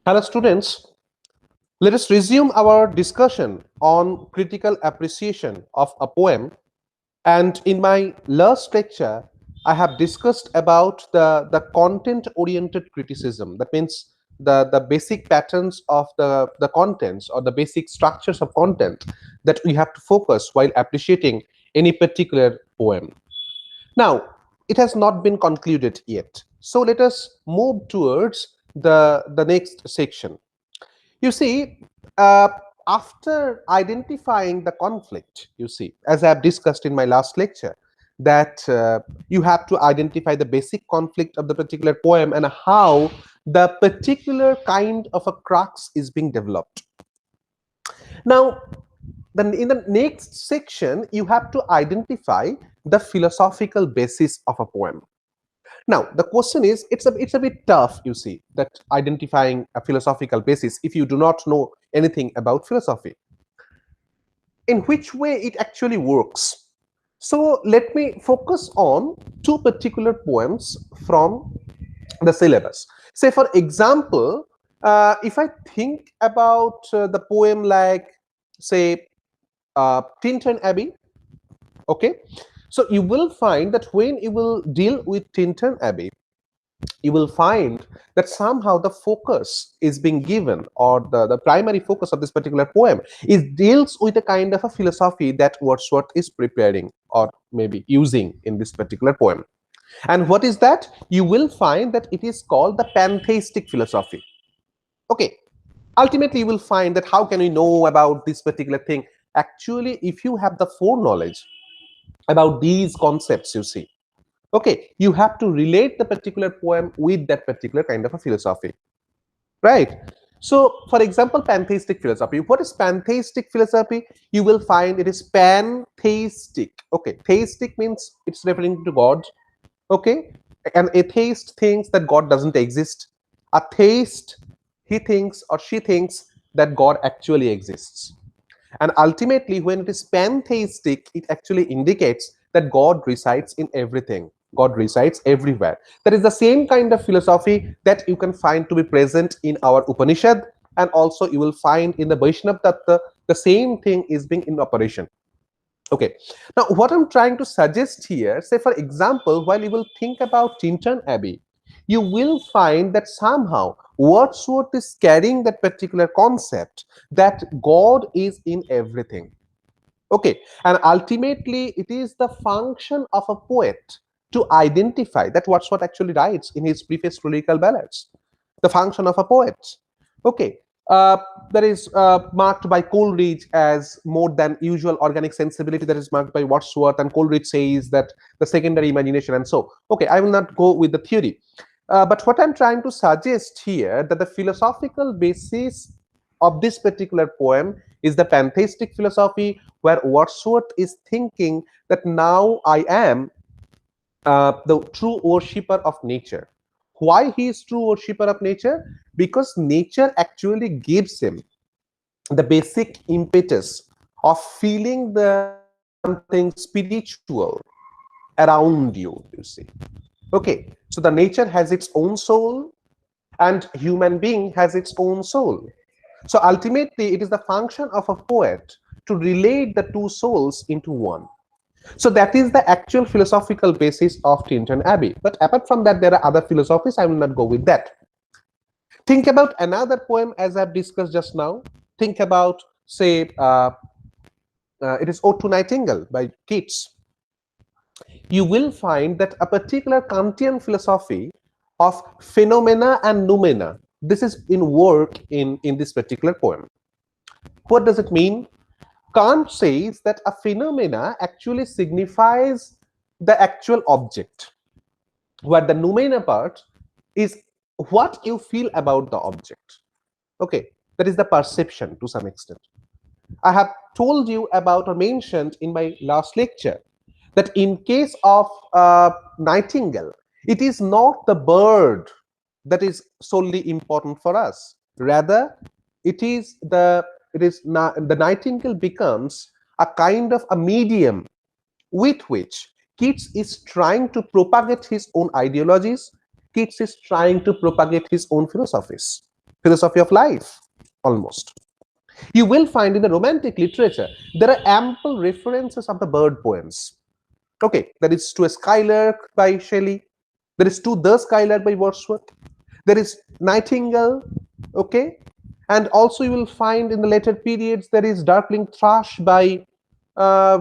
Hello students, let us resume our discussion on critical appreciation of a poem. And in my last lecture, I have discussed about the content-oriented criticism. That means the basic patterns of the contents or the basic structures of content that we have to focus while appreciating any particular poem. Now, it has not been concluded yet. So let us move towards the next section. You see, uh, after identifying the conflict, you see, as I have discussed in my last lecture, that you have to identify the basic conflict of the particular poem and how the particular kind of a crux is being developed. Now, then in the next section, you have to identify the philosophical basis of a poem. Now, the question is, it's a bit tough, you see, that identifying a philosophical basis if you do not know anything about philosophy. In which way it actually works? So let me focus on two particular poems from the syllabus. Say, for example, if I think about the poem like, say, Tintin Abbey, okay? So you will find that when you will deal with Tintin Abbey, you will find that somehow the focus is being given, or the primary focus of this particular poem is deals with a kind of a philosophy that Wordsworth is preparing or maybe using in this particular poem. And what is that? You will find that it is called the pantheistic philosophy. Okay, ultimately you will find that how can we know about this particular thing? Actually, if you have the foreknowledge about these concepts, you see, okay, you have to relate the particular poem with that particular kind of a philosophy, right? So for example, pantheistic philosophy. What is pantheistic philosophy? You will find it is pantheistic. Okay, theistic means it's referring to God. Okay, an atheist thinks that God doesn't exist. A theist, he thinks or she thinks that God actually exists. And ultimately, when it is pantheistic, it actually indicates that God resides in everything. God resides everywhere. That is the same kind of philosophy that you can find to be present in our Upanishad, and also you will find in the Vaishnava Tattva, the same thing is being in operation. Okay. Now, what I'm trying to suggest here, say for example, while you will think about Tinton Abbey, you will find that somehow Wordsworth is carrying that particular concept that God is in everything. Okay, and ultimately it is the function of a poet to identify that Wordsworth actually writes in his preface to lyrical ballads. The function of a poet. Okay, uh, that is marked by Coleridge as more than usual organic sensibility, that is marked by Wordsworth, and Coleridge says that the secondary imagination, and so. Okay, I will not go with the theory. But what I'm trying to suggest here, that the philosophical basis of this particular poem is the pantheistic philosophy, where Wordsworth is thinking that now I am the true worshipper of nature. Why he is true worshipper of nature? Because nature actually gives him the basic impetus of feeling the something spiritual around you, you see. Okay, so the nature has its own soul and human being has its own soul. So ultimately, it is the function of a poet to relate the two souls into one. So that is the actual philosophical basis of Tinton Abbey. But apart from that, there are other philosophies. I will not go with that. Think about another poem as I've discussed just now. Think about, say, it is Ode to Nightingale by Keats. You will find that a particular Kantian philosophy of phenomena and noumena, this is in work in this particular poem. What does it mean? Kant says that a phenomena actually signifies the actual object, where the noumena part is what you feel about the object. Okay, that is the perception to some extent. I have told you about or mentioned in my last lecture that in case of nightingale, it is not the bird that is solely important for us. Rather, the nightingale becomes a kind of a medium with which Keats is trying to propagate his own ideologies. Keats is trying to propagate his own philosophies. philosophy of life, almost. You will find in the romantic literature, there are ample references of the bird poems. Okay, there is To a Skylark by Shelley, there is To the Skylark by Wordsworth, there is Nightingale, okay, and also you will find in the later periods there is Darkling Thrush by uh,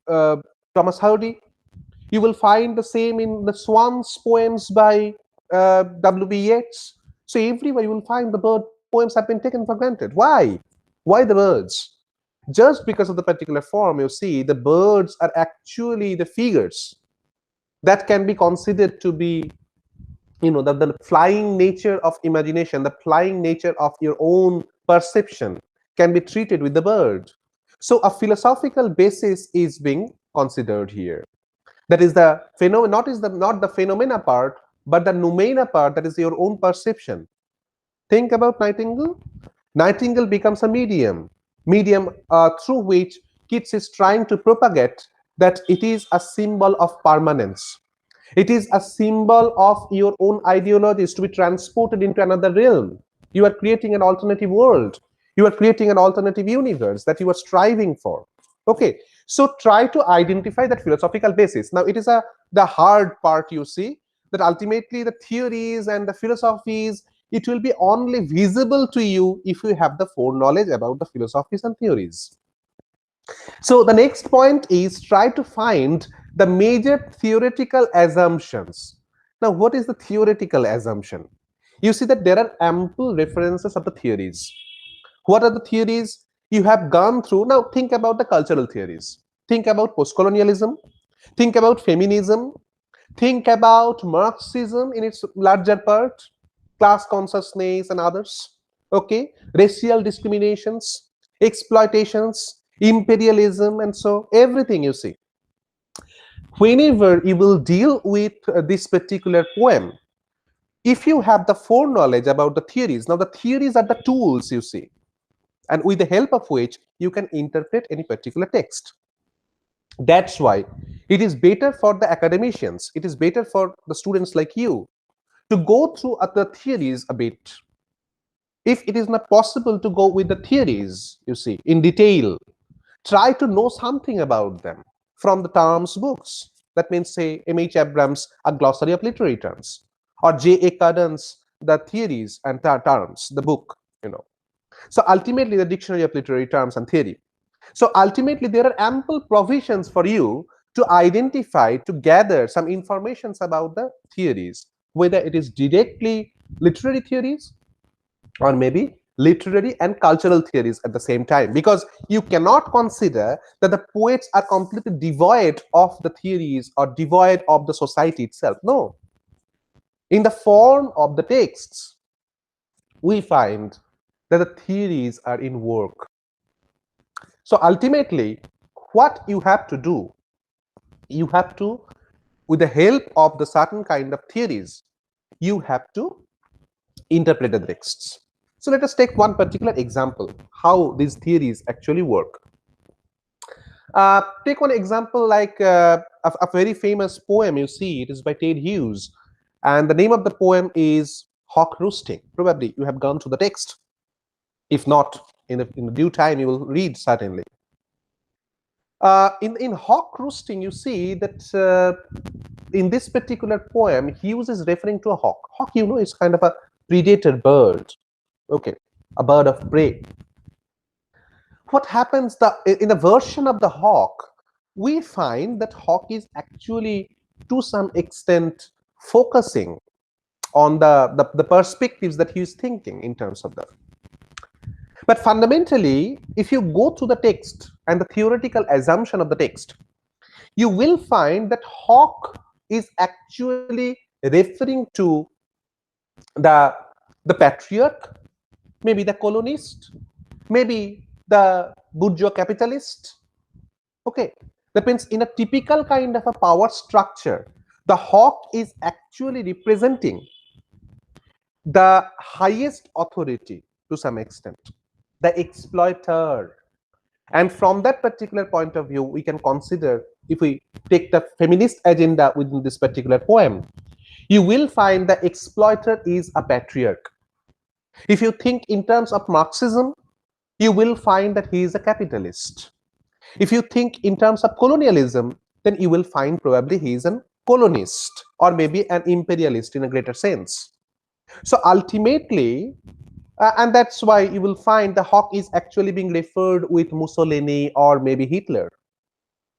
uh, Thomas Hardy. You will find the same in the Swans poems by W.B. Yeats. So everywhere you will find the bird poems have been taken for granted. Why? Why the birds? Just because of the particular form, you see, the birds are actually the figures that can be considered to be, the flying nature of imagination, the flying nature of your own perception can be treated with the bird. So a philosophical basis is being considered here. That is the phenomenon, not the phenomena part, but the noumena part, that is your own perception. Think about Nightingale. Nightingale becomes a medium through which Keats is trying to propagate that it is a symbol of permanence. It is a symbol of your own ideologies to be transported into another realm. You are creating an alternative world. You are creating an alternative universe that you are striving for. Okay, so try to identify that philosophical basis. Now, it is the hard part, you see, that ultimately the theories and the philosophies, it will be only visible to you if you have the foreknowledge about the philosophies and theories. So the next point is try to find the major theoretical assumptions. Now, what is the theoretical assumption? You see that there are ample references of the theories. What are the theories you have gone through? Now, think about the cultural theories. Think about postcolonialism. Think about feminism. Think about Marxism in its larger part, class consciousness and others. Okay, racial discriminations, exploitations, imperialism, and so everything you see. Whenever you will deal with this particular poem, if you have the foreknowledge about the theories, now the theories are the tools you see, and with the help of which you can interpret any particular text. That's why it is better for the academicians, it is better for the students like you to go through the theories a bit. If it is not possible to go with the theories, you see, in detail, try to know something about them from the terms books. That means, say, M.H. Abrams' A Glossary of Literary Terms, or J.A. Cadden's The Theories and Terms, the book, So ultimately, the Dictionary of Literary Terms and Theory. So ultimately, there are ample provisions for you to identify, to gather some informations about the theories, whether it is directly literary theories or maybe literary and cultural theories at the same time, because you cannot consider that the poets are completely devoid of the theories or devoid of the society itself. No. In the form of the texts, we find that the theories are in work. So ultimately, what you have to do, you have to, with the help of the certain kind of theories, you have to interpret the texts. So let us take one particular example, how these theories actually work. Take one example like a very famous poem, you see, it is by Ted Hughes, and the name of the poem is Hawk Roosting. Probably you have gone to the text. If not, in the due time, you will read certainly. In Hawk Roosting, you see that in this particular poem, Hughes is referring to a hawk. Hawk, is kind of a predator bird. Okay, a bird of prey. What happens in the version of the hawk, we find that hawk is actually to some extent focusing on the perspectives that he is thinking in terms of that. But fundamentally, if you go through the text and the theoretical assumption of the text, you will find that hawk is actually referring to the patriarch, maybe the colonist, maybe the bourgeois capitalist. Okay, that means in a typical kind of a power structure, the hawk is actually representing the highest authority to some extent, the exploiter. And from that particular point of view, we can consider, if we take the feminist agenda within this particular poem, you will find the exploiter is a patriarch. If you think in terms of Marxism, you will find that he is a capitalist. If you think in terms of colonialism, then you will find probably he is an colonist or maybe an imperialist in a greater sense. So ultimately, and that's why you will find the hawk is actually being referred with Mussolini or maybe Hitler.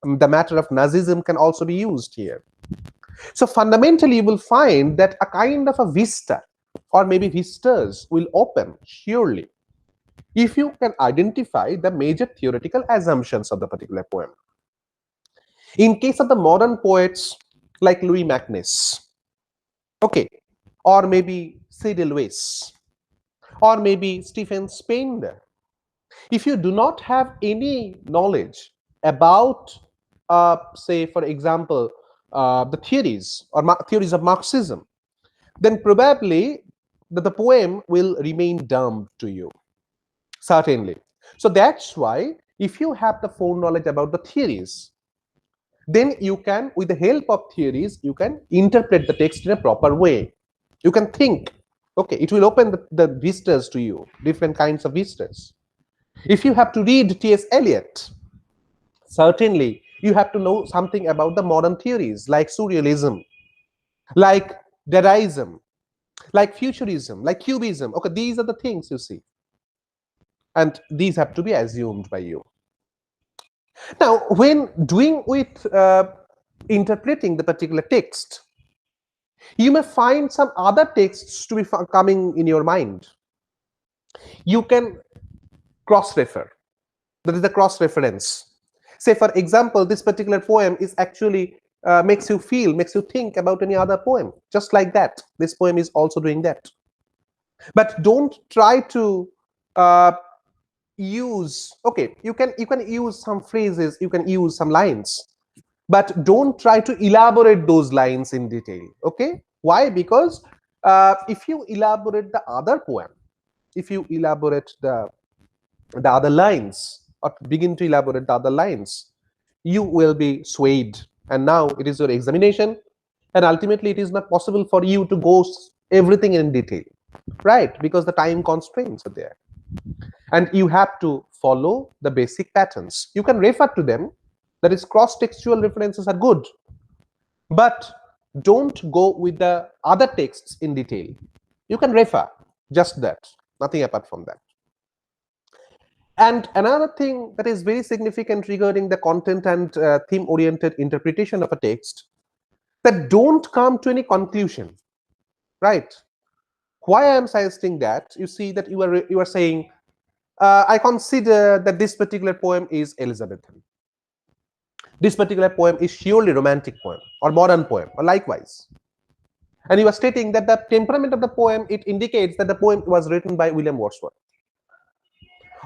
The matter of Nazism can also be used here. So fundamentally, you will find that a kind of a vista or maybe vistas will open surely if you can identify the major theoretical assumptions of the particular poem. In case of the modern poets like Louis Magnus, okay, or maybe C.D. Lewis, or maybe Stephen Spender, if you do not have any knowledge about, say, for example, the theories or theories of Marxism, then probably the poem will remain dumb to you, certainly. So that's why if you have the foreknowledge about the theories, then you can, with the help of theories, you can interpret the text in a proper way. You can think, okay, it will open the vistas to you, different kinds of vistas. If you have to read T.S. Eliot, certainly you have to know something about the modern theories like surrealism, like Dadaism, like futurism, like cubism. Okay, these are the things you see, and these have to be assumed by you. Now, when doing with interpreting the particular text, you may find some other texts to be coming in your mind. You can cross-refer. That is the cross-reference. Say, for example, this particular poem is actually makes you feel, makes you think about any other poem. Just like that, this poem is also doing that. But don't try to use. Okay, you can use some phrases, you can use some lines, but don't try to elaborate those lines in detail. Okay, why? Because if you elaborate the other poem, if you elaborate the other lines or begin to elaborate the other lines, you will be swayed, and now it is your examination, and ultimately it is not possible for you to go everything in detail, right? Because the time constraints are there, and you have to follow the basic patterns. You can refer to them, that is, cross-textual references are good, but don't go with the other texts in detail. You can refer, just that, nothing apart from that. And another thing that is very significant regarding the content and theme-oriented interpretation of a text, that don't come to any conclusion, right? Why I am suggesting that, you see that you are saying, I consider that this particular poem is Elizabethan. This particular poem is surely romantic poem or modern poem or likewise. And you are stating that the temperament of the poem, it indicates that the poem was written by William Wordsworth.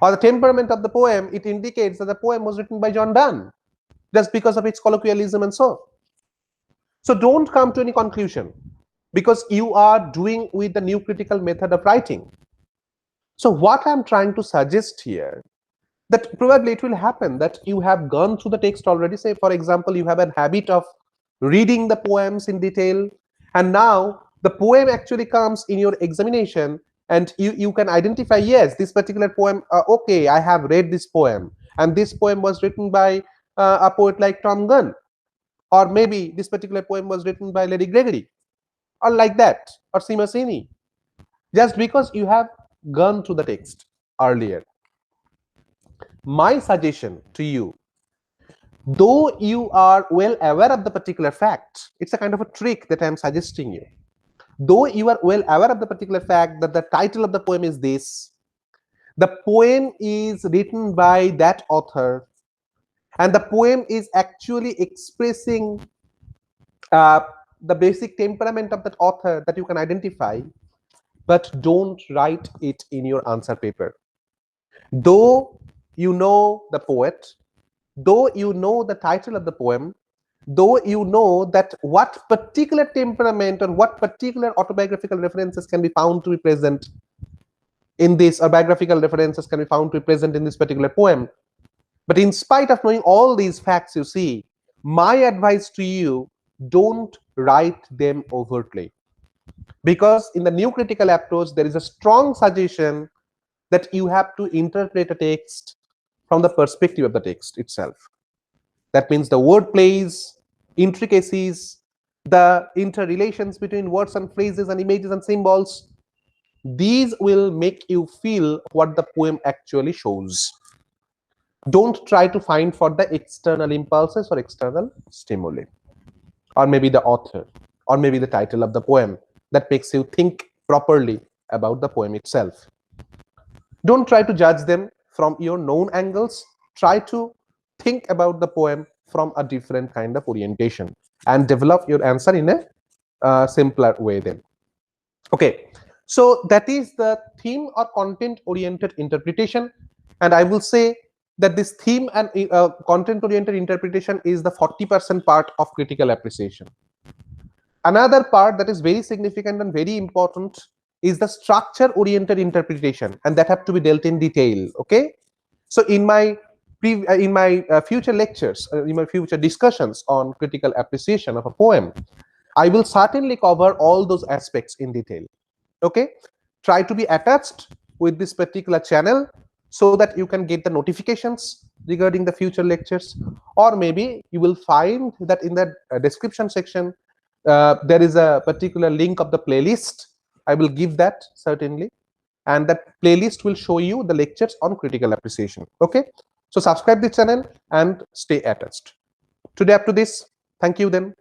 Or the temperament of the poem, it indicates that the poem was written by John Donne, just because of its colloquialism and so. So don't come to any conclusion, because you are doing with the new critical method of writing. So what I'm trying to suggest here, that probably it will happen that you have gone through the text already. Say, for example, you have a habit of reading the poems in detail, and now the poem actually comes in your examination, and you can identify, yes, this particular poem, okay, I have read this poem, and this poem was written by a poet like Tom Gunn, or maybe this particular poem was written by Lady Gregory, or like that, or Simasini, just because you have gone through the text earlier. My suggestion to you, though you are well aware of the particular fact, it's a kind of a trick that I'm suggesting you. Though you are well aware of the particular fact that the title of the poem is this, the poem is written by that author, and the poem is actually expressing the basic temperament of that author that you can identify, but don't write it in your answer paper. Though you know the poet, though you know the title of the poem, though you know that what particular temperament or what particular autobiographical references can be found to be present in this, or biographical references can be found to be present in this particular poem, but in spite of knowing all these facts, you see, my advice to you, don't write them overtly. because in the new critical approach there is a strong suggestion that you have to interpret a text from the perspective of the text itself. That means the word plays, intricacies, the interrelations between words and phrases and images and symbols, these will make you feel what the poem actually shows. Don't try to find for the external impulses or external stimuli, or maybe the author, or maybe the title of the poem that makes you think properly about the poem itself. Don't try to judge them from your known angles. Try to think about the poem from a different kind of orientation and develop your answer in a simpler way then. Okay, so that is the theme or content oriented interpretation, and I will say that this theme and content oriented interpretation is the 40% part of critical appreciation. Another part that is very significant and very important is the structure oriented interpretation, and that have to be dealt in detail. Okay, so in my future lectures, in my future discussions on critical appreciation of a poem, I will certainly cover all those aspects in detail. Okay, try to be attached with this particular channel so that you can get the notifications regarding the future lectures, or maybe you will find that in the description section there is a particular link of the playlist. I will give that certainly, and that playlist will show you the lectures on critical appreciation. Okay, so subscribe the channel and stay attached. Today up to this, thank you then.